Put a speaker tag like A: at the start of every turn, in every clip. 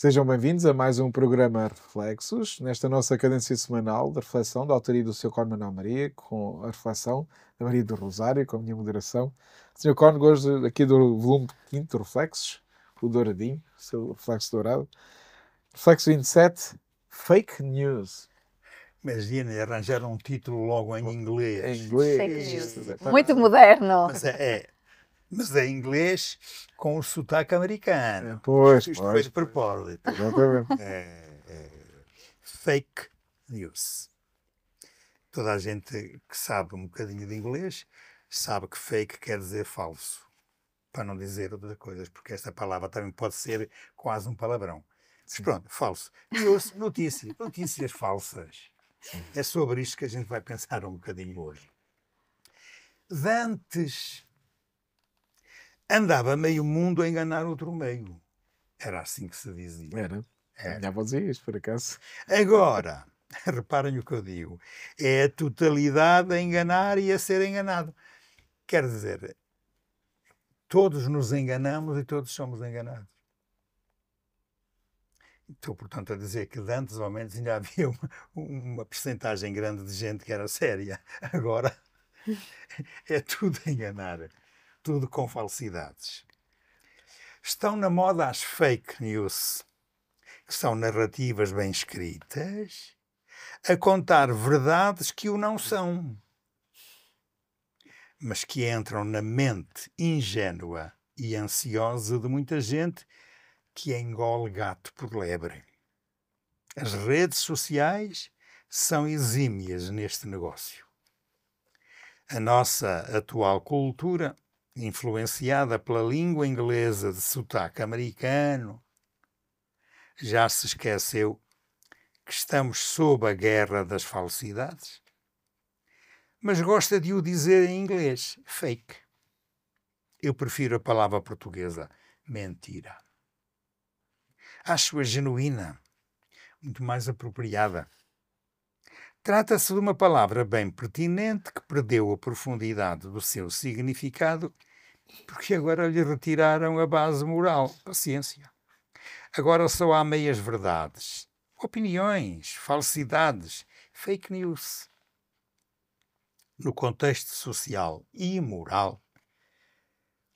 A: Sejam bem-vindos a mais um programa Reflexos, nesta nossa cadência semanal de reflexão, da autoria do Sr. Cónigo Manuel Maria, com a reflexão da Maria do Rosário, com a minha moderação. Sr. Cónigo, hoje aqui do volume 5 de Reflexos, o douradinho, o seu reflexo dourado. Reflexo 27, Fake News.
B: Imagina, arranjaram um título logo em inglês.
A: Em inglês.
C: Fake news. Muito moderno.
B: Mas é inglês com o sotaque americano.
A: Pois,
B: Isto foi de propósito.
A: Exatamente.
B: Fake news. Toda a gente que sabe um bocadinho de inglês sabe que fake quer dizer falso. Para não dizer outras coisas, porque esta palavra também pode ser quase um palavrão. Mas pronto, falso. News, notícias falsas. É sobre isto que a gente vai pensar um bocadinho hoje. De antes, andava meio mundo a enganar outro meio. Era assim que se dizia.
A: Era. Já vou dizer isto, por acaso.
B: Agora, reparem o que eu digo, é a totalidade a enganar e a ser enganado. Quer dizer, todos nos enganamos e todos somos enganados. Estou, portanto, a dizer que de antes, ao menos, ainda havia uma percentagem grande de gente que era séria. Agora é tudo a enganar, tudo com falsidades. Estão na moda as fake news, que são narrativas bem escritas, a contar verdades que o não são, mas que entram na mente ingênua e ansiosa de muita gente que engole gato por lebre. As redes sociais são exímias neste negócio. A nossa atual cultura, influenciada pela língua inglesa de sotaque americano, já se esqueceu que estamos sob a guerra das falsidades, mas gosta de o dizer em inglês, fake. Eu prefiro a palavra portuguesa, mentira. Acho-a genuína, muito mais apropriada. Trata-se de uma palavra bem pertinente que perdeu a profundidade do seu significado porque agora lhe retiraram a base moral. Paciência. Agora só há meias verdades, opiniões, falsidades, fake news. No contexto social e moral,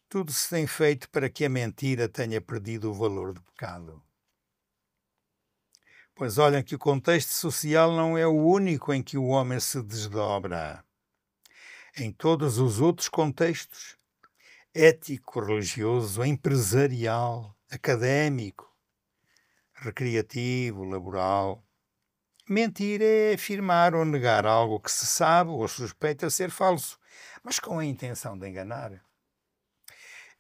B: tudo se tem feito para que a mentira tenha perdido o valor de pecado. Pois olhem que o contexto social não é o único em que o homem se desdobra. Em todos os outros contextos, ético, religioso, empresarial, académico, recreativo, laboral, mentir é afirmar ou negar algo que se sabe ou suspeita ser falso, mas com a intenção de enganar.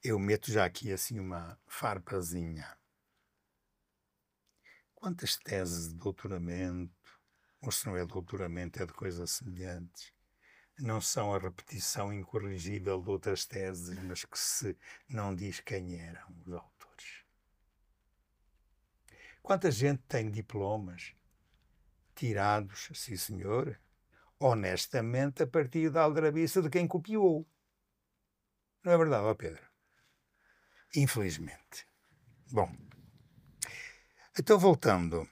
B: Eu meto já aqui assim uma farpazinha. Quantas teses de doutoramento, ou se não é doutoramento, é de coisas semelhantes, não são a repetição incorrigível de outras teses, mas que se não diz quem eram os autores? Quanta gente tem diplomas tirados, sim senhor, honestamente a partir da aldrabice de quem copiou? Não é verdade, ó Pedro? Infelizmente. Bom, então voltando,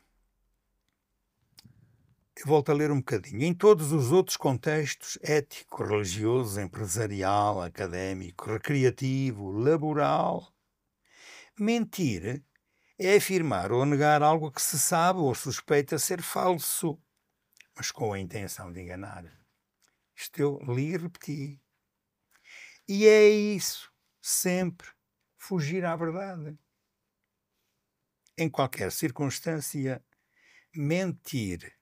B: eu volto a ler um bocadinho. Em todos os outros contextos, ético, religioso, empresarial, académico, recreativo, laboral, mentir é afirmar ou negar algo que se sabe ou suspeita ser falso, mas com a intenção de enganar. Isto eu li e repeti. E é isso, sempre, fugir à verdade. Em qualquer circunstância, mentir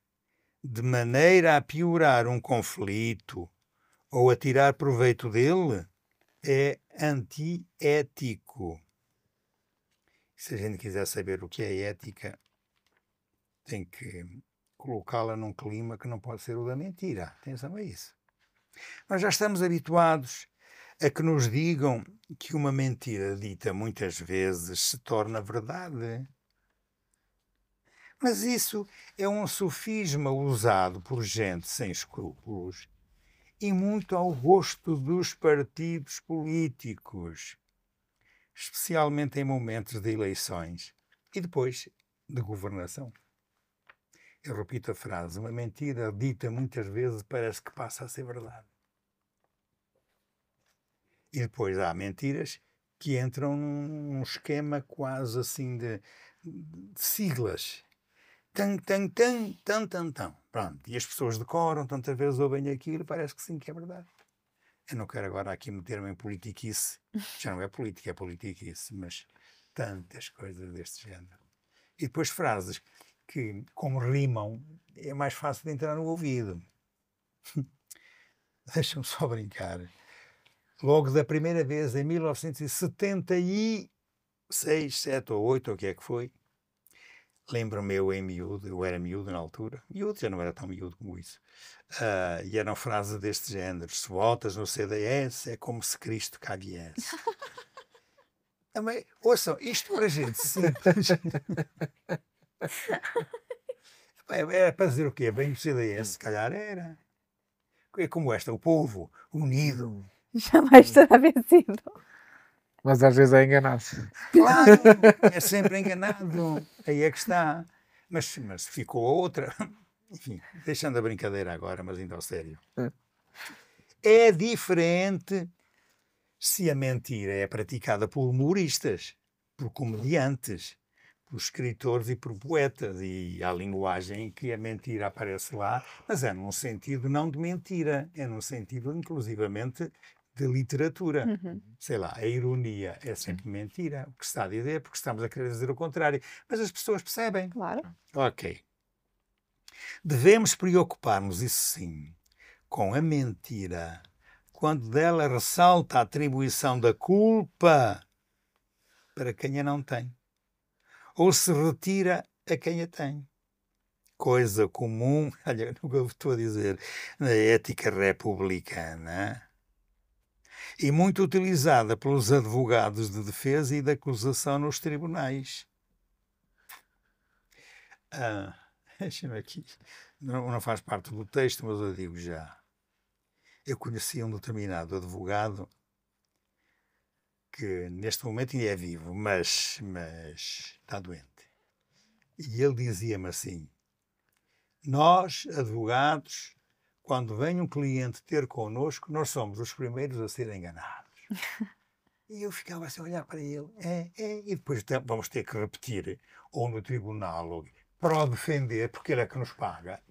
B: de maneira a piorar um conflito ou a tirar proveito dele é antiético. Se a gente quiser saber o que é ética, tem que colocá-la num clima que não pode ser o da mentira. Atenção a isso. Nós já estamos habituados a que nos digam que uma mentira dita muitas vezes se torna verdade. Mas isso é um sofisma usado por gente sem escrúpulos e muito ao gosto dos partidos políticos, especialmente em momentos de eleições. E depois de governação. Eu repito a frase: uma mentira dita muitas vezes parece que passa a ser verdade. E depois há mentiras que entram num esquema quase assim de siglas. Tan, tan, tan, tan, tan, tan. Pronto. E as pessoas decoram, tantas vezes ouvem aquilo, parece que sim, que é verdade. Eu não quero agora aqui meter-me em politiquice. Já não é política, é politiquice, mas tantas coisas deste género. E depois frases que, como rimam, é mais fácil de entrar no ouvido. Deixa-me só brincar. Logo da primeira vez, em 1976, 7 ou 8, ou o que é que foi, lembro-me eu em miúdo, eu era miúdo na altura, miúdo, já não era tão miúdo como isso, e eram frases deste género: se votas no CDS é como se Cristo cá viesse. Também, ouçam, isto para gente simples. Era para dizer o quê? Bem o CDS, se calhar era. É como esta: o povo unido.
C: Jamais terá vencido.
A: Mas às vezes é enganado.
B: Claro, é sempre enganado. Aí é que está. Mas ficou outra. Enfim, deixando a brincadeira agora, mas indo ao sério. É diferente se a mentira é praticada por humoristas, por comediantes, por escritores e por poetas. E há linguagem que a mentira aparece lá, mas é num sentido não de mentira, é num sentido inclusivamente de literatura. Sei lá, a ironia é sempre mentira, o que se está a dizer, porque estamos a querer dizer o contrário. Mas as pessoas percebem.
C: Claro.
B: Ok. Devemos preocupar-nos, isso sim, com a mentira, quando dela ressalta a atribuição da culpa para quem a não tem, ou se retira a quem a tem. Coisa comum, olha, no que eu estou a dizer, na ética republicana, e muito utilizada pelos advogados de defesa e de acusação nos tribunais. Deixa-me aqui, não faz parte do texto, mas eu digo já. Eu conheci um determinado advogado que neste momento ainda é vivo, mas está doente. E ele dizia-me assim: nós, advogados, quando vem um cliente ter connosco, nós somos os primeiros a ser enganados. E eu ficava assim a olhar para ele, e depois vamos ter que repetir, ou no tribunal, ou para o defender, porque ele é que nos paga,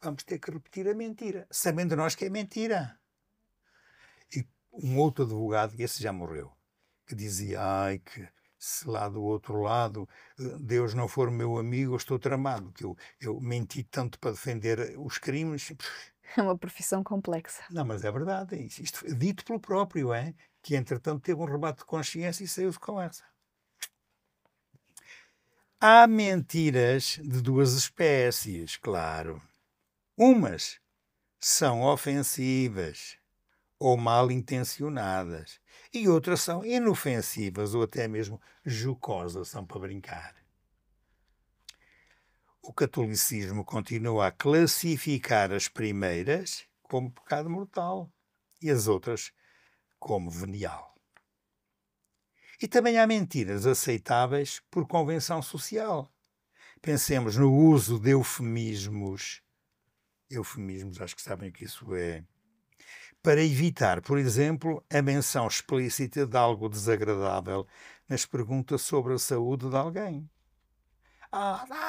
B: vamos ter que repetir a mentira, sabendo nós que é mentira. E um outro advogado, que esse já morreu, que dizia: ai, que se lá do outro lado Deus não for meu amigo, eu estou tramado, que eu menti tanto para defender os crimes.
C: É uma profissão complexa.
B: Não, mas é verdade, isto dito pelo próprio, que entretanto teve um rebate de consciência e saiu-se com essa. Há mentiras de duas espécies, claro. Umas são ofensivas ou mal intencionadas, e outras são inofensivas ou até mesmo jocosas, são para brincar. O catolicismo continua a classificar as primeiras como pecado mortal e as outras como venial. E também há mentiras aceitáveis por convenção social. Pensemos no uso de eufemismos. Eufemismos, acho que sabem o que isso é. Para evitar, por exemplo, a menção explícita de algo desagradável nas perguntas sobre a saúde de alguém.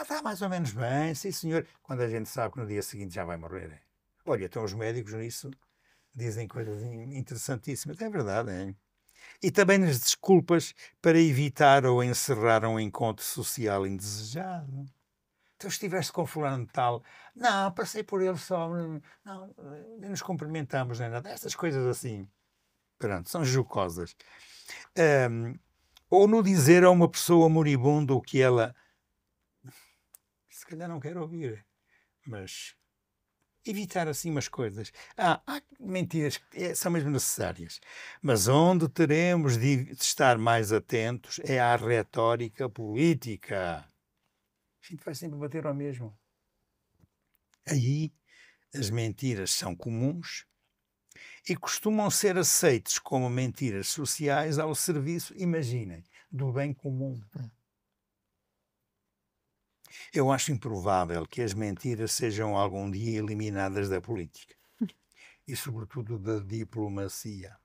B: Está mais ou menos bem, sim senhor, quando a gente sabe que no dia seguinte já vai morrer. Olha, então os médicos nisso dizem coisas interessantíssimas. É verdade, é? E também nas desculpas para evitar ou encerrar um encontro social indesejado. Então estiveste com fulano tal, não, passei por ele só, não, nem nos cumprimentamos, nem nada. Essas coisas assim, pronto, são jocosas. Ou no dizer a uma pessoa moribunda o que ela se calhar não quer ouvir, mas evitar assim umas coisas. Há mentiras que são mesmo necessárias, mas onde teremos de estar mais atentos é à retórica política. A gente vai sempre bater ao mesmo. Aí as mentiras são comuns e costumam ser aceites como mentiras sociais ao serviço, imaginem, do bem comum. Eu acho improvável que as mentiras sejam algum dia eliminadas da política e, sobretudo, da diplomacia.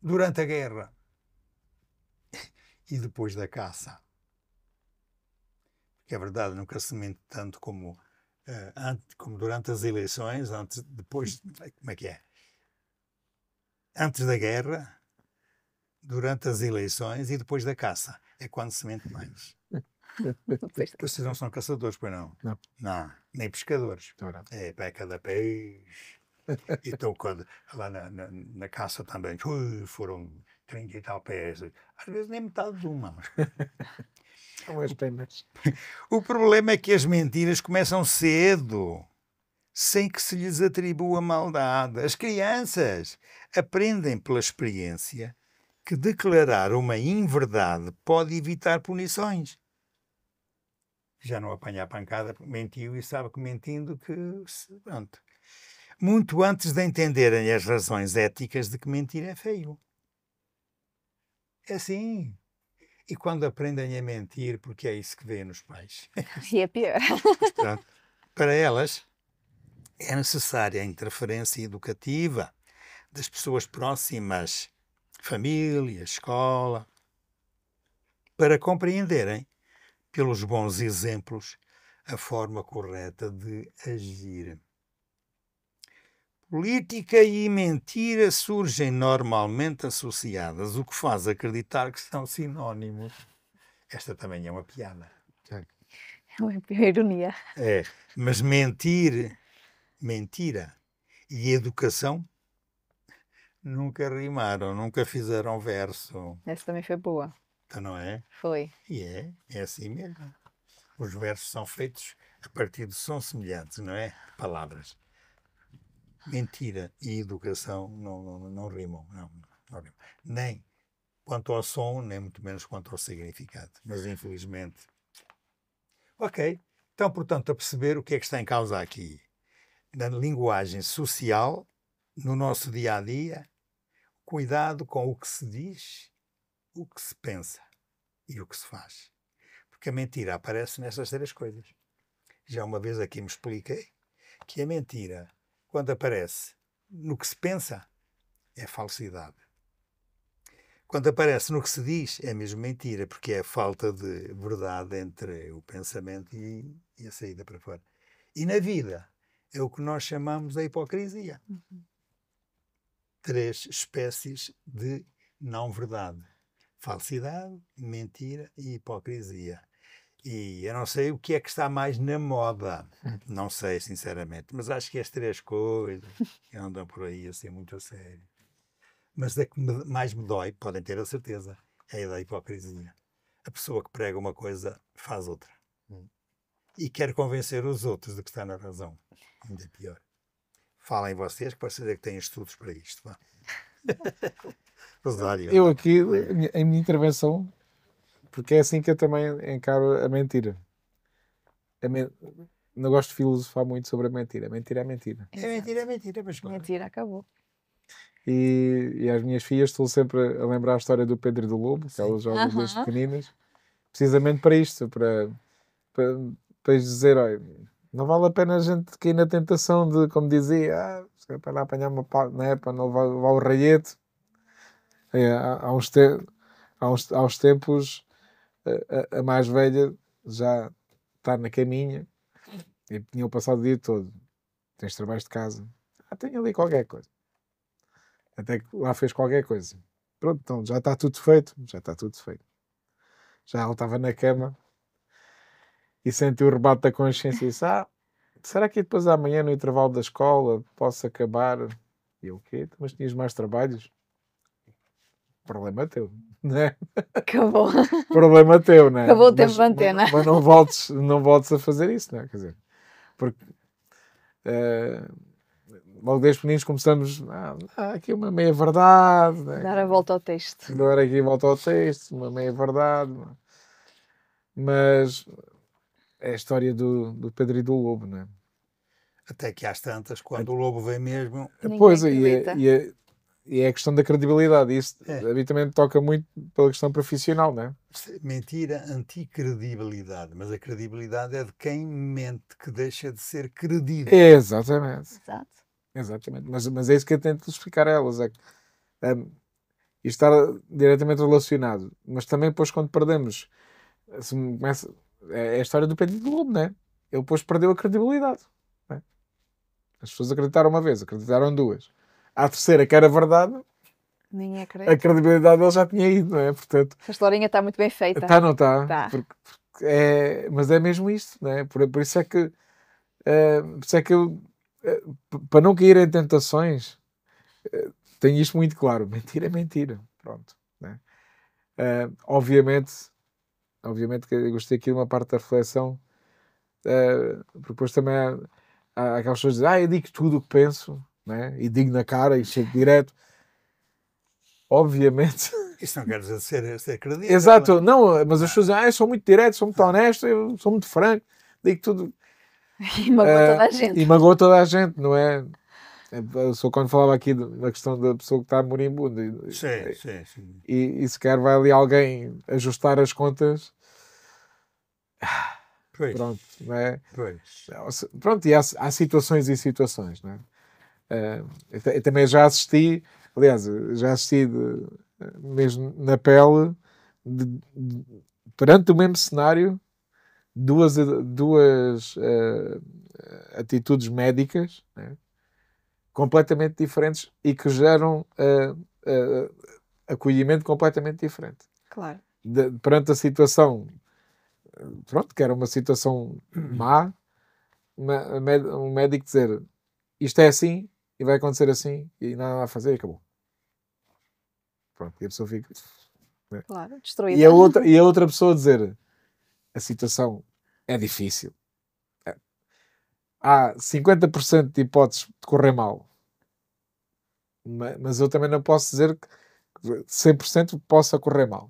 B: Durante a guerra e depois da caça. Porque é verdade, nunca se mente tanto como, como durante as eleições, depois, como é que é? Antes da guerra, durante as eleições e depois da caça. É quando se mente mais. Vocês não são caçadores, pois não?
A: Não.
B: Não, nem pescadores.
A: Ora,
B: É para cada peixe. Então, quando, lá na caça também, foram 30 e tal pés. Às vezes nem metade de uma.
A: são as penas.
B: O problema é que as mentiras começam cedo, sem que se lhes atribua maldade. As crianças aprendem pela experiência que declarar uma inverdade pode evitar punições. Já não apanha a pancada, mentiu e sabe que mentindo que... Pronto. Muito antes de entenderem as razões éticas de que mentir é feio. É assim. E quando aprendem a mentir, porque é isso que vê nos pais.
C: E é pior.
B: Pronto. Para elas, é necessária a interferência educativa das pessoas próximas, família, escola, para compreenderem, pelos bons exemplos, a forma correta de agir. Política e mentira surgem normalmente associadas, o que faz acreditar que são sinónimos. Esta também é uma piada.
C: É uma ironia.
B: É, mas mentira e educação nunca rimaram, nunca fizeram verso.
C: Essa também foi boa.
B: Então não é?
C: Foi.
B: E é assim mesmo. Os versos são feitos a partir de sons semelhantes, não é? Palavras. Mentira e educação não rimam. Não rimam. Nem quanto ao som, nem muito menos quanto ao significado. Mas infelizmente. Ok. Então, portanto, a perceber o que é que está em causa aqui. Na linguagem social, no nosso dia a dia, cuidado com o que se diz, o que se pensa e o que se faz. Porque a mentira aparece nessas três coisas. Já uma vez aqui me expliquei que a mentira, quando aparece no que se pensa, é falsidade. Quando aparece no que se diz, é mesmo mentira, porque é a falta de verdade entre o pensamento e a saída para fora. E na vida, é o que nós chamamos a hipocrisia. Três espécies de não-verdade. Falsidade, mentira e hipocrisia. E eu não sei o que é que está mais na moda. Não sei, sinceramente. Mas acho que as três coisas andam por aí assim muito a sério. Mas a que mais me dói, podem ter a certeza, é a da hipocrisia. A pessoa que prega uma coisa faz outra. E quer convencer os outros de que está na razão. Ainda é pior. Falem vocês, que vocês é que têm estudos para isto. Vá. Rosário.
A: Eu aqui, em minha intervenção, porque é assim que eu também encaro a mentira. Não gosto de filosofar muito sobre a mentira. A mentira é mentira.
B: É mentira, mas claro.
C: Mentira, acabou.
A: E às minhas filhas estou sempre a lembrar a história do Pedro e do Lobo, que elas jogam desde pequeninas, precisamente para isto, para lhes dizer, olha, não vale a pena a gente cair na tentação de, como dizia, para não apanhar né, para não levar o raiete. Há uns tempos, a mais velha já está na caminha e tinha passado o dia todo. Tens trabalhos de casa. Tenho ali qualquer coisa. Até que lá fez qualquer coisa. Pronto, então já está tudo feito. Já está tudo feito. Já ela estava na cama e sentiu o rebate da consciência e disse, será que depois amanhã no intervalo da escola posso acabar? E eu, o quê? Mas tinhas mais trabalhos? Problema teu, não é?
C: Acabou.
A: Problema teu, não é?
C: Acabou o tempo de antena.
A: Mas não voltes a fazer isso, não é? Quer dizer, porque logo desde pequeninos começamos aqui uma meia-verdade. Né?
C: Dar a volta ao texto.
A: Dar aqui a volta ao texto, uma meia-verdade. Mas é a história do Pedro e do Lobo, não é?
B: Até que às tantas, quando o lobo vem mesmo...
C: Ninguém
A: Pois,
C: acredita.
A: E é a questão da credibilidade. Isso
B: É.
A: a mim também me toca muito pela questão profissional, não é?
B: Mentira, anticredibilidade. Mas a credibilidade é de quem mente, que deixa de ser credível.
A: Exatamente.
C: Exato.
A: Exatamente. Mas é isso que eu tento explicar a elas. É que isto está diretamente relacionado. Mas também depois quando perdemos, é a história do Pedro do Lobo, não é? Ele depois perdeu a credibilidade. Não é? As pessoas acreditaram uma vez, acreditaram duas. À terceira, que era verdade,
C: Ninguém
A: a
C: acredita.
A: credibilidade dele já tinha ido, não é? Portanto,
C: Esta historinha está muito bem feita.
A: está, não está?
C: Tá.
A: Mas é mesmo isto, não é? Por isso é que, eu, para não cair em tentações, tenho isto muito claro. Mentira é mentira. Pronto. Não é? Obviamente que eu gostei aqui de uma parte da reflexão, porque depois também há aquelas pessoas que dizem, eu digo tudo o que penso, não é? E digo na cara e chego direto. Obviamente.
B: Isso não quer dizer ser credível.
A: Exato, não, mas as pessoas dizem, eu sou muito direto, sou muito honesto, eu sou muito franco, digo tudo.
C: E magoou toda a gente.
A: E magoou toda a gente, não é? Eu sou quando falava aqui da questão da pessoa que está moribunda.
B: Sim.
A: E se calhar vai ali alguém ajustar as contas.
B: Pois.
A: Pronto, não é?
B: Pois.
A: Pronto, e há situações e situações, não é? Eu também já assisti, aliás, mesmo na pele, perante o mesmo cenário, duas atitudes médicas, né, completamente diferentes e que geram acolhimento completamente diferente.
C: Claro.
A: Perante a situação, pronto, que era uma situação má, um médico dizer isto é assim e vai acontecer assim e nada a fazer e acabou. Pronto, e a pessoa fica... Né?
C: Claro, destruída.
A: E a outra pessoa dizer a situação é difícil. Há 50% de hipóteses de correr mal. Mas eu também não posso dizer que 100% possa correr mal.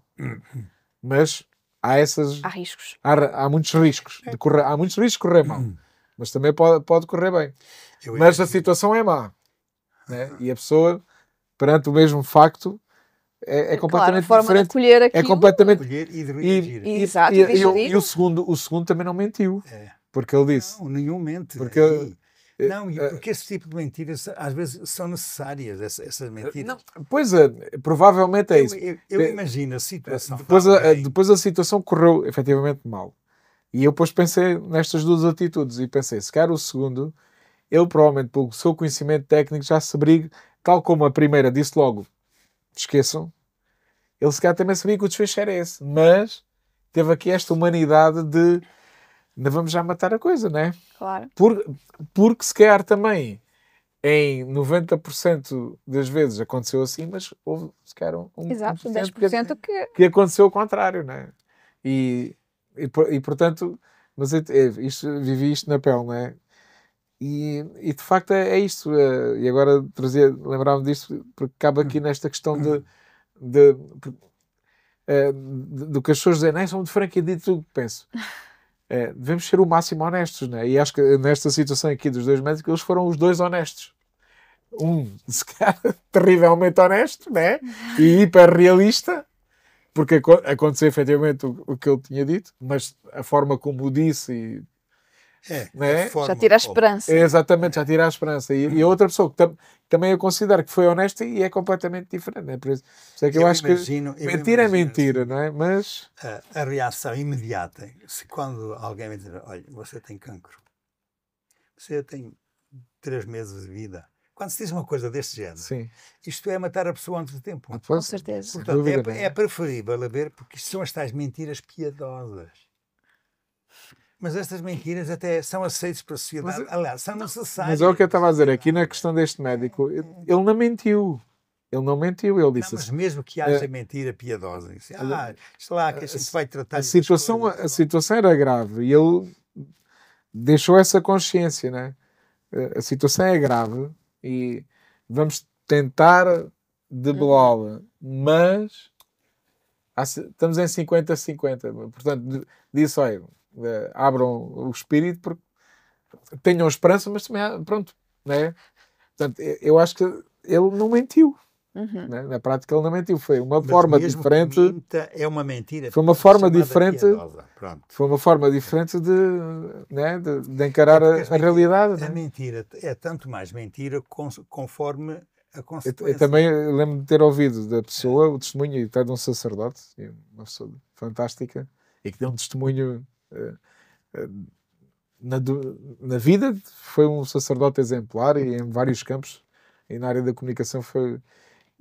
A: Mas há
C: riscos.
A: Há muitos riscos de correr, há muitos riscos de correr mal. Mas também pode correr bem. Mas a situação é má. Né? E a pessoa, perante o mesmo facto, é completamente
C: claro, a forma
A: diferente.
C: de acolher aquilo.
A: É completamente...
C: Exato,
A: e o segundo também não mentiu. Porque ele disse...
B: Não, nenhum mente.
A: Porque...
B: Porque esse tipo de mentiras às vezes são necessárias, essas mentiras.
A: Não, pois, provavelmente é isso.
B: Eu imagino a situação.
A: Depois a situação correu efetivamente mal. E eu depois pensei nestas duas atitudes e pensei, se calhar o segundo, ele provavelmente pelo seu conhecimento técnico já se abriga, tal como a primeira disse logo, esqueçam, ele se calhar também sabia que o desfecho era esse, mas teve aqui esta humanidade de não vamos já matar a coisa, não é?
C: Claro.
A: Porque se calhar também em 90% das vezes aconteceu assim, mas houve se calhar
C: Exato,
A: 10%
C: 10%
A: que aconteceu o contrário, não é? E portanto, mas vivi isto na pele, não é? E de facto é isto. E agora lembrava-me disto porque cabe aqui nesta questão do que as pessoas dizem, não, sou muito franco e digo tudo o que penso. Devemos ser o máximo honestos, né? E acho que nesta situação aqui dos dois médicos, eles foram os dois honestos. Se calhar, terrivelmente honesto, né? E hiperrealista, porque aconteceu efetivamente o que ele tinha dito, mas a forma como o disse né?
C: Já tira a esperança.
A: Exatamente, já tira a esperança. E a outra pessoa que também eu considero que foi honesta e é completamente diferente. Né? Por isso é que eu acho que mentira é mentira, não é? Mas
B: a reação imediata, se quando alguém me diz, olha, você tem cancro, você tem 3 meses de vida. Quando se diz uma coisa deste género,
A: sim,
B: isto é matar a pessoa antes do tempo.
C: Com certeza.
B: Portanto,
A: dúvida,
B: é preferível haver, porque isto são as tais mentiras piadosas. Mas estas mentiras até são aceitas para a sociedade. Aliás, são necessárias.
A: Mas é o que eu estava a dizer, aqui na questão deste médico, ele não mentiu. Ele não mentiu, ele disse...
B: Não, mas mesmo que haja mentira piadosa, disse, isto lá que a gente vai tratar...
A: A situação era grave e ele deixou essa consciência, né? A situação é grave e vamos tentar debelá-la, mas estamos em 50-50. Portanto, disse, olha, abram o espírito porque tenham esperança, mas também, pronto, né? Portanto, eu acho que ele não mentiu. Né? Na prática ele não mentiu, foi uma
B: Mas
A: forma
B: mesmo
A: diferente.
B: que minta, é uma mentira.
A: Foi uma forma
B: chamada
A: diferente.
B: piedosa. Pronto.
A: Foi uma forma diferente né, de encarar
B: porque
A: a realidade.
B: A
A: Né?
B: mentira é tanto mais mentira conforme a consequência.
A: Eu também lembro de ter ouvido da pessoa o testemunho, e até de um sacerdote, uma pessoa fantástica, e que deu um testemunho na vida. Foi um sacerdote exemplar e em vários campos, e na área da comunicação foi.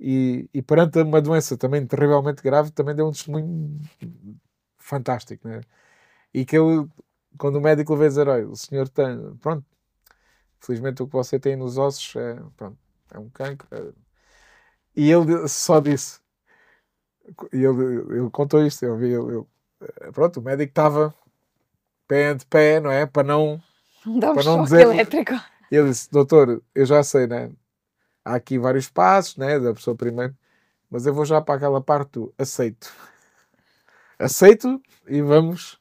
A: E perante uma doença também terrivelmente grave, também deu um testemunho fantástico, né? E que ele, quando o médico lhe veio dizer, olha, o senhor tem, pronto, felizmente o que você tem nos ossos pronto, é um cancro. E ele só disse, e ele contou isto, pronto, o médico estava pé ante pé, não é? Para não
C: Dá um choque
A: dizer.
C: elétrico.
A: E ele disse, doutor, eu já sei, né? Há aqui vários passos, né? Da pessoa primeiro, mas eu vou já para aquela parte do aceito. Aceito e vamos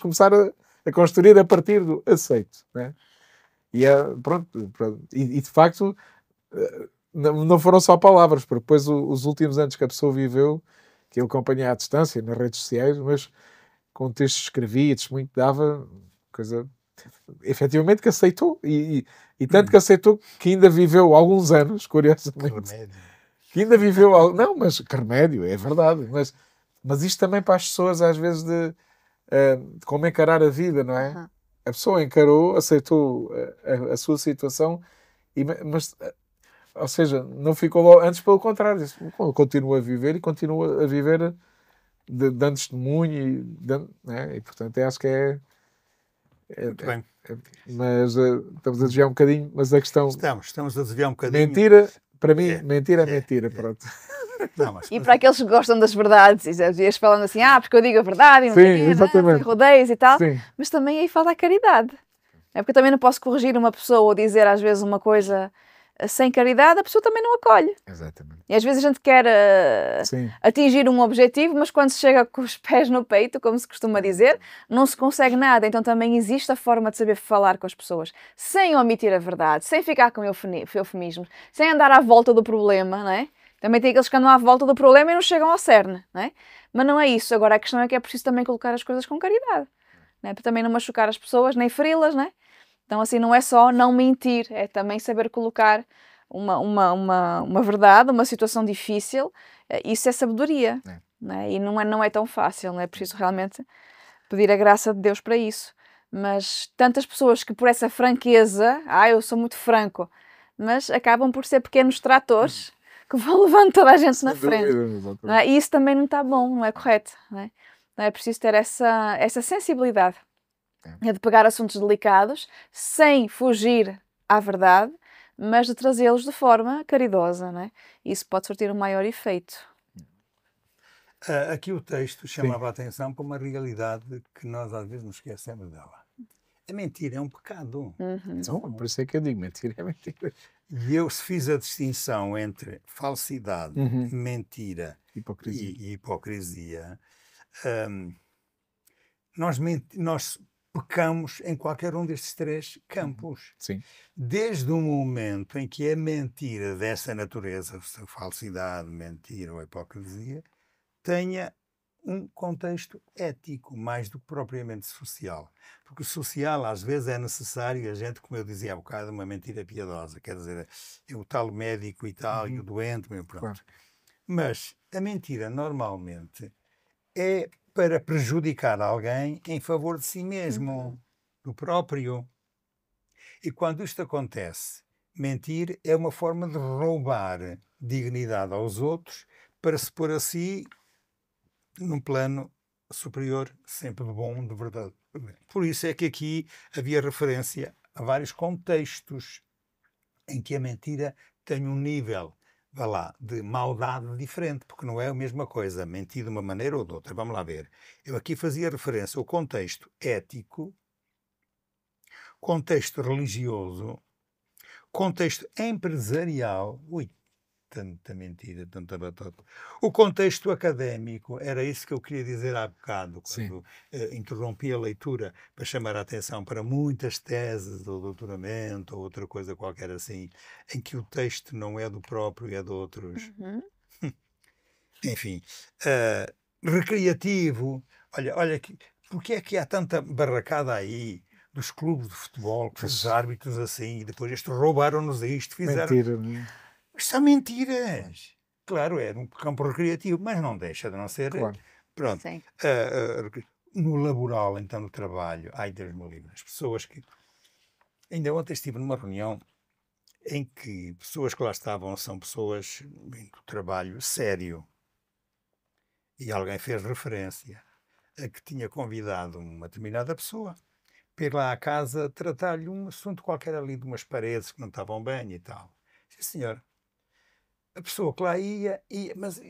A: começar a construir a partir do aceito, né? E pronto. E de facto não foram só palavras, porque depois os últimos anos que a pessoa viveu, que eu acompanhei à distância nas redes sociais, mas com textos que escrevia, testemunho que dava, coisa efetivamente que aceitou, e tanto que aceitou que ainda viveu alguns anos, curiosamente.
B: Remédio.
A: Que ainda viveu não, mas que remédio, é verdade, mas isto também para as pessoas às vezes de como encarar a vida, não é?
C: Uhum.
A: A pessoa encarou, aceitou a sua situação, mas ou seja, não ficou logo, antes pelo contrário, disse, continua a viver e continua a viver dando testemunho né? E portanto eu acho que
B: Muito bem.
A: mas estamos a desviar um bocadinho, mas a questão
B: Estamos a desviar um bocadinho.
A: mentira, para mim, mentira é mentira, pronto.
B: Não,
C: E para aqueles que gostam das verdades, e eles falando assim, porque eu digo a verdade, e não sei o quê,
A: exatamente.
C: E rodeios e tal,
A: Sim.
C: mas também aí falta a caridade. É porque eu também não posso corrigir uma pessoa ou dizer às vezes uma coisa sem caridade, a pessoa também não acolhe.
A: Exatamente.
C: E às vezes a gente quer atingir um objetivo, mas quando se chega com os pés no peito, como se costuma dizer, não se consegue nada. Então também existe a forma de saber falar com as pessoas, sem omitir a verdade, sem ficar com eufemismos, sem andar à volta do problema, não é? Também tem aqueles que andam à volta do problema e não chegam ao cerne, não é? Mas não é isso. Agora a questão é que é preciso também colocar as coisas com caridade, não é? Para também não machucar as pessoas, nem feri-las, não é? Então assim não é só não mentir, é também saber colocar uma verdade, uma situação difícil. Isso é sabedoria, não é? E não é tão fácil, não é preciso realmente pedir a graça de Deus para isso. Mas tantas pessoas que por essa franqueza, eu sou muito franco, mas acabam por ser pequenos tratores que vão levando toda a gente na frente. Não é? E isso também não está bom, não é correto. Não é? Então é preciso ter essa sensibilidade de pegar assuntos delicados sem fugir à verdade, mas de trazê-los de forma caridosa. Não é? Isso pode surtir um maior efeito.
B: Aqui o texto chamava a atenção para uma realidade que nós às vezes nos esquecemos dela. A mentira é um pecado.
A: Então, por isso é que eu digo, mentira é mentira.
B: E eu se fiz a distinção entre falsidade, mentira e hipocrisia, nós pecamos em qualquer um destes três campos.
A: Sim.
B: Desde o momento em que a mentira dessa natureza, falsidade, mentira ou hipocrisia, tenha um contexto ético, mais do que propriamente social. Porque o social, às vezes, é necessário, a gente, como eu dizia há bocado, uma mentira piedosa, quer dizer, o tal médico e tal, e o doente, pronto.
A: Claro.
B: Mas a mentira, normalmente, é para prejudicar alguém em favor de si mesmo, do próprio. E quando isto acontece, mentir é uma forma de roubar dignidade aos outros para se pôr a si num plano superior, sempre de bom, de verdade. Por isso é que aqui havia referência a vários contextos em que a mentira tem um nível, vá lá, de maldade diferente, porque não é a mesma coisa, mentir de uma maneira ou de outra. Vamos lá ver. Eu aqui fazia referência ao contexto ético, contexto religioso, contexto empresarial, tanta mentira, tanta batota. O contexto académico, era isso que eu queria dizer há bocado, quando interrompi a leitura para chamar a atenção para muitas teses ou doutoramento ou outra coisa qualquer assim, em que o texto não é do próprio, é de outros. Enfim, recreativo. Olha, porque é que há tanta barracada aí dos clubes de futebol, com os árbitros assim, e depois estes roubaram-nos isto, fizeram...
A: Mentira, não é?
B: São mentiras. Claro, é um campo recreativo, mas não deixa de não ser.
A: Claro.
B: Pronto. No laboral, então, no trabalho, ai Deus me livre, as pessoas que... Ainda ontem estive numa reunião em que pessoas que lá estavam são pessoas do trabalho sério. E alguém fez referência a que tinha convidado uma determinada pessoa para ir lá à casa tratar-lhe um assunto qualquer ali de umas paredes que não estavam bem e tal. Sim, senhor. A pessoa que lá ia, mas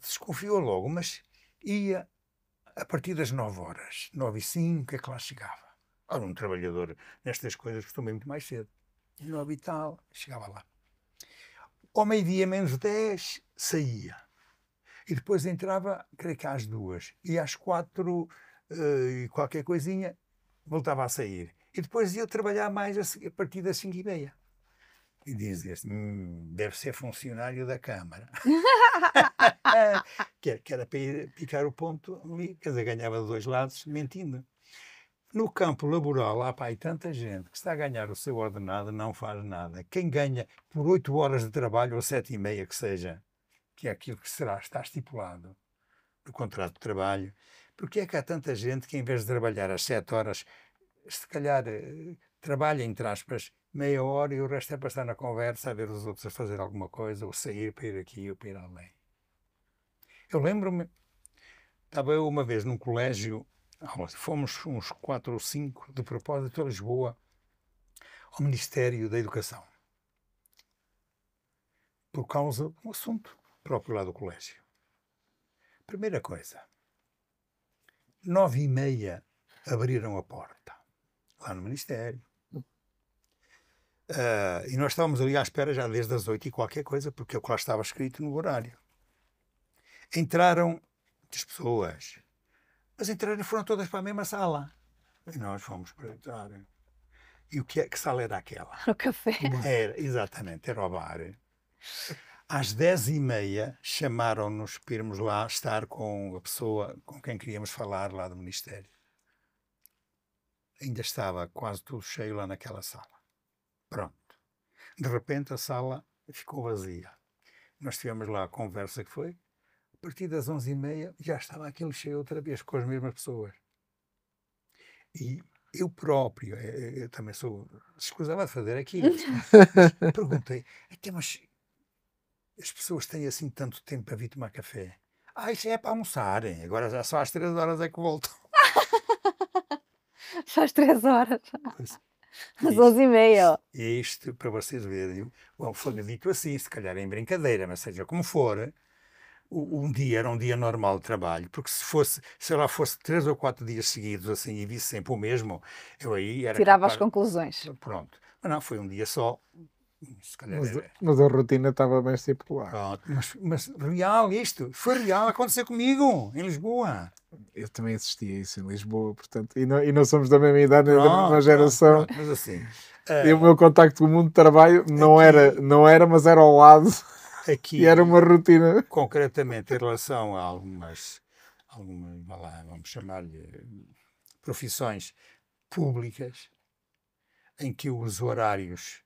B: desconfiou logo, mas ia a partir das 9 horas, 9h05, é que lá chegava. Ora, um trabalhador nestas coisas costuma ir muito mais cedo. 9 e tal, chegava lá. Ao meio-dia, menos 10, saía. E depois entrava, creio que às 2. E às 4 e qualquer coisinha, voltava a sair. E depois ia trabalhar mais a partir das 5h30. E dizia-se, deve ser funcionário da Câmara. que era para ir picar o ponto ali, quer dizer, ganhava de dois lados, mentindo. No campo laboral, há aí tanta gente que está a ganhar o seu ordenado, não faz nada. Quem ganha por 8 horas de trabalho ou 7h30 que seja, que é aquilo que está estipulado no contrato de trabalho, porque é que há tanta gente que em vez de trabalhar às 7 horas, se calhar trabalha, entre aspas, meia hora e o resto é para estar na conversa, a ver os outros a fazer alguma coisa, ou sair para ir aqui ou para ir além. Eu lembro-me, estava eu uma vez num colégio, fomos uns 4 ou 5 de propósito a Lisboa, ao Ministério da Educação, por causa de um assunto próprio lá do colégio. Primeira coisa, 9h30 abriram a porta, lá no Ministério. E nós estávamos ali à espera já desde as 8 e qualquer coisa, porque é o que lá estava escrito no horário. Entraram muitas pessoas, mas entraram e foram todas para a mesma sala. E nós fomos para entrar. E que sala era aquela?
C: O café.
B: Era, exatamente, era o bar. Às 10h30 chamaram-nos para irmos lá estar com a pessoa com quem queríamos falar lá do Ministério. Ainda estava quase tudo cheio lá naquela sala. Pronto. De repente a sala ficou vazia. Nós tivemos lá a conversa que foi. A partir das 11h30 já estava aquilo cheio outra vez, com as mesmas pessoas. E eu próprio, eu também escusava de fazer aquilo. Perguntei, até mas as pessoas têm assim tanto tempo para vir tomar café? Isso é para almoçarem. Agora já só às 3 horas é que voltam.
C: Só às 3 horas.
B: Pois.
C: Às 11h30.
B: Isto, para vocês verem, foi dito assim, se calhar em brincadeira, mas seja como for, um dia era um dia normal de trabalho, porque se ela fosse 3 ou 4 dias seguidos assim e visse sempre o mesmo, eu aí era
C: tirava as conclusões.
B: Pronto. Mas não, foi um dia só. Se calhar
A: mas a rotina estava bem estipulada.
B: Pronto. Mas real, isto foi real, aconteceu comigo em Lisboa.
A: Eu também assisti a isso em Lisboa, portanto, e não somos da mesma idade, nem da mesma geração.
B: Pronto, mas assim,
A: e o meu contacto com o mundo de trabalho não era, mas era ao lado.
B: Aqui,
A: e era uma rotina.
B: Concretamente, em relação a algumas vamos chamar-lhe profissões públicas, em que os horários,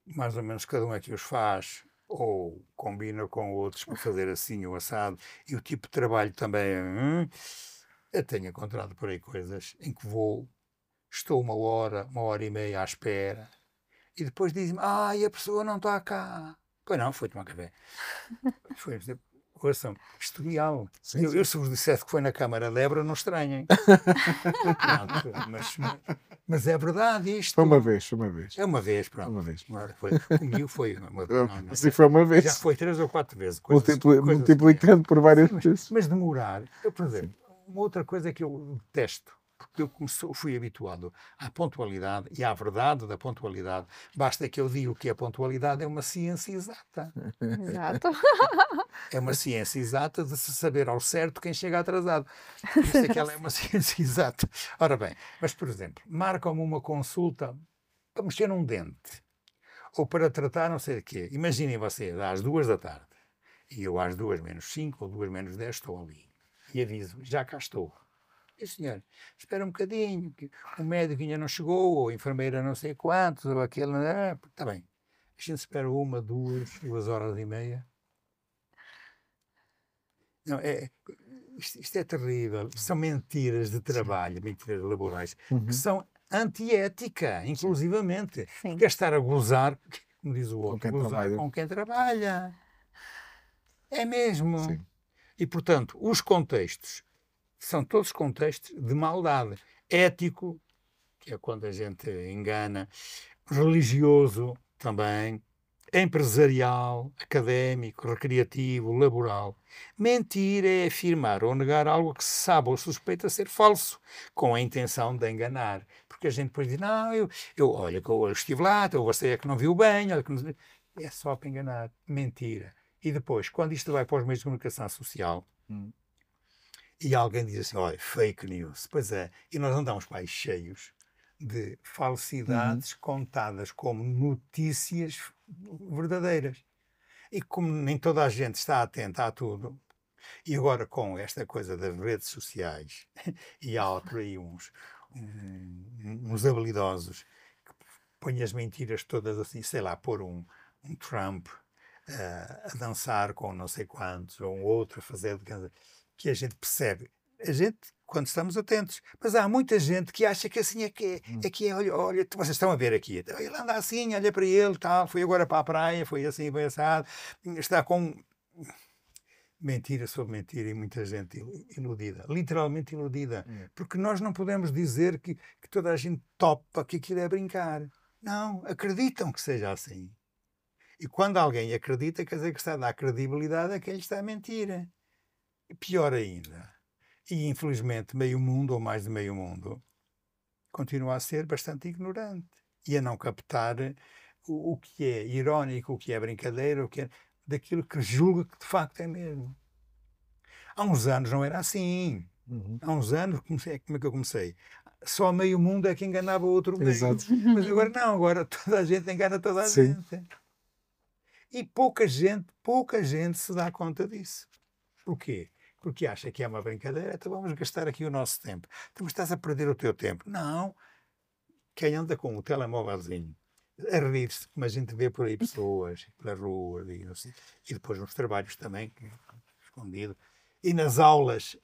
B: mais ou menos cada um é que os faz, ou combina com outros para fazer assim o assado, e o tipo de trabalho também. Eu tenho encontrado por aí coisas em que estou 1h30 à espera, e depois dizem-me, a pessoa não está cá. Pois não, foi tomar café. Foi, ouçam, historial. Eu se vos dissesse que foi na Câmara de Évora, não estranhem. mas é verdade isto.
A: Foi uma vez.
B: É uma vez, pronto.
A: Uma vez.
B: Comigo foi
A: assim foi uma vez.
B: Já foi 3 ou 4 vezes.
A: Multiplicando por várias vezes.
B: Mas demorar. Eu, por exemplo, uma outra coisa que eu detesto porque eu fui habituado à pontualidade e à verdade da pontualidade. Basta que eu diga que a pontualidade é uma ciência exata.
C: Exato.
B: É uma ciência exata de se saber ao certo quem chega atrasado. Por isso é que ela é uma ciência exata. Ora bem, mas, por exemplo, marcam-me uma consulta para mexer num dente ou para tratar não sei o quê. Imaginem vocês, às 2 da tarde, e eu às 2 menos 5 ou 2 menos 10 estou ali. E aviso, já cá estou. E senhor, espera um bocadinho, que o médico ainda não chegou, ou a enfermeira não sei quantos, ou aquele... Está bem. A gente espera 1, 2 horas e meia. Não, isto é terrível. São mentiras de trabalho, mentiras laborais, que são antiética, inclusivamente.
C: Sim.
B: Porque é estar a gozar, como diz o outro, gozar
A: trabalha.
B: com quem trabalha. É mesmo.
A: Sim.
B: E, portanto, os contextos são todos contextos de maldade. Ético, que é quando a gente engana, religioso também, empresarial, académico, recreativo, laboral. Mentir é afirmar ou negar algo que se sabe ou suspeita ser falso, com a intenção de enganar. Porque a gente depois diz, não, olha, que eu estive lá, ou você é que não viu bem, olha que não... É só para enganar. Mentira. E depois, quando isto vai para os meios de comunicação social, e alguém diz assim, olha, fake news. Pois é, e nós andamos para aí cheios de falsidades contadas como notícias verdadeiras. E como nem toda a gente está atenta a tudo, e agora com esta coisa das redes sociais, e há por aí uns habilidosos que põem as mentiras todas assim, sei lá, pôr um Trump a dançar com não sei quantos, ou um outro a fazer... que a gente percebe. A gente, quando estamos atentos. Mas há muita gente que acha que assim é que é. Olha, vocês estão a ver aqui. Ele anda assim, olha para ele, tal, foi agora para a praia, foi assim, bem assado. Está com mentira sobre mentira e muita gente iludida. Literalmente iludida. Porque nós não podemos dizer que toda a gente topa que aquilo é brincar. Não, acreditam que seja assim. E quando alguém acredita, quer dizer que está a dar credibilidade a quem lhe está a mentir. Pior ainda, e infelizmente meio mundo, ou mais de meio mundo, continua a ser bastante ignorante e a não captar o que é irónico, o que é brincadeira, o que é daquilo que julga que de facto é mesmo. Há uns anos não era assim. Há uns anos, como é que eu comecei? Só meio mundo é que enganava o outro meio.
A: Exato.
B: Mas agora não, agora toda a gente engana toda a gente. E pouca gente se dá conta disso. Porquê? Porque acha que é uma brincadeira, então vamos gastar aqui o nosso tempo. Então, mas estás a perder o teu tempo. Não. Quem anda com o telemóvelzinho a rir-se, como a gente vê por aí pessoas, pela rua, e depois nos trabalhos também, escondido. E nas aulas,